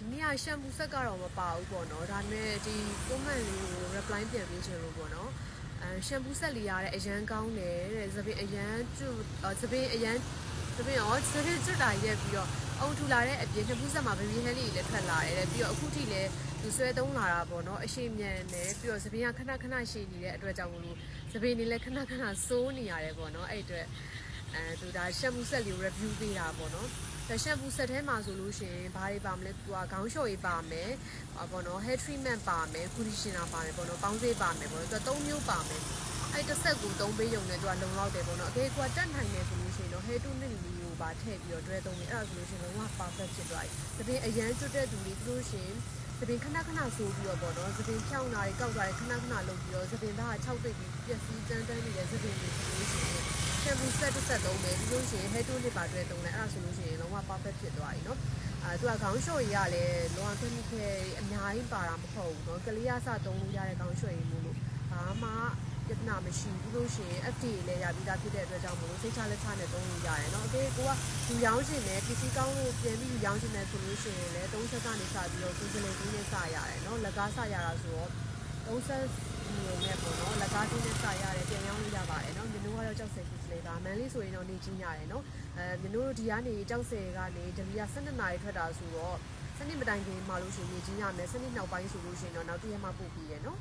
ဒီနေ့ကရှမ်ပူဆက်ကတော့မပါဘူးပေါ့နော်ဒါပေမဲ့ဒီ comment လေးကို reply ပြန်ပေးချင်လို့ပေါ့နော်ရှမ်ပူဆက်လေးရတဲ့အရန်ကောင်းတယ်တဲ့သပင်အရန်ကျွသပင်အရန်သပင်ရောသပင်ကျွတ်တာရက်ပြီးတော့အုံထူလာတဲ့အပြင်နှစ်ပူဆက်မှာ baby hair လေးလည်းထွက်လာတယ်တဲ့ပြီးတော့အခုထိလည်းသူဆွဲသုံးလာတာပေါ့နော်အရှိမြန်တယ်ပြီးတော့သပင်ကခဏခဏရှည်နေတဲ့အတွက်ကြောင့်မလို့သပင်တွေလည်းခဏခဏစိုးနေရတယ်ပေါ့နော်အဲ့အတွက်သူဒါရှမ်ပူဆက်လေး review ပေးတာပေါ့နော်ရှမ်ပူဆက်ထဲမှာဆိုလို့ရှိရင်ဘာတွေပါမလဲသူကခေါင်းလျှော်ရေးပါမယ်ပေါ့နော် hair treatment ပါမယ် conditioner ပါမယ်ပေါ့နော်ပေါင်းစေးပါမယ်ပေါ့နော်သူက3မျိုးပါမယ်အဲ့တစ်ဆက်ကို3ပေးရုံနဲ့သူကလုံလောက်တယ်ပေါ့နော်အကေကတက်နိုင်တယ်ဆိုလို့ရှိရင်တော့ hair tonic လေးကိုပါထည့်ပြီးတော့တွဲသုံးတယ်အဲ့ဒါဆိုလို့ရှိရင်လုံးဝ perfect ဖြစ်သွားပြီသပင်အရန်ကျွတ်တဲ့သူတွေဆိုလို့ရှိရင်သပင်ခဏခဏဆိုးပြီးတော့ပေါ့နော်သပင်ဖြောင်းတာတွေကောက်တာတွေခဏခဏလုပ်ပြီးတော့သပင်သားက6ပိတ်ပြီးပျက်စီးတန်းတန်းနေတဲ့သပင်တွေဆိုလို့ရှိရင်ရှမ်ပူဆက်တစ်ဆက်သုံးမယ်ပြီးလို့ရှိရင် hair tonic ပါတွဲသုံးတယ်အဲ့ဒါဆိုလို့ရှိရင်လုံးဝ perfect ဖြစ်သွားပြီเนาะသူကခေါင်းလျှော်ရည်ကလည်းလောက chemical အများကြီးပါတာမဟုတ်ဘူးเนาะကလေးရစသုံးလို့ရတဲ့ခေါင်းလျှော်ရည်မျိုးလို့ဘာမှပြဿနာမရှိဘူးလို့ရှိရင် FDA လည်းရပြီးသားဖြစ်တဲ့အတွက်ကြောင့်မလို့စိတ်ချလက်ချနဲ့သုံးလို့ရတယ်เนาะကိုကလူရောင်းချင်တယ်ပစ္စည်းကောင်းလို့ပြန်ပြီးလူရောင်းချင်တယ်ဆိုလို့ရှိရင်လည်း3ချက်ကနေစပြီးတော့ကိုယ်စလေကြီးနဲ့စရတယ်เนาะလက်ကားစရတာဆိုတော့3ဆက်မျိုးနဲ့ပေါ့နော်လက်ကားကြီးနဲ့စရတယ်ပြန်ရောင်းလို့ရပါတယ်เนาะမျိုးကတော့ကြောက်စဲကြီးစလေကမန်လေးဆိုရင်တော့နေချင်းရတယ်เนาะမျိုးတို့ဒီကနေကြောက်စဲကနေဒလီက12နာရီထွက်တာဆိုတော့စနစ်မတိုင်ခင်မှလို့ရှိရင်နေချင်းရမယ်စနစ်နောက်ပိုင်းဆိုလို့ရှိရင်တော့နောက်တစ်ရက်မှပို့ပြီးရယ်เนาะ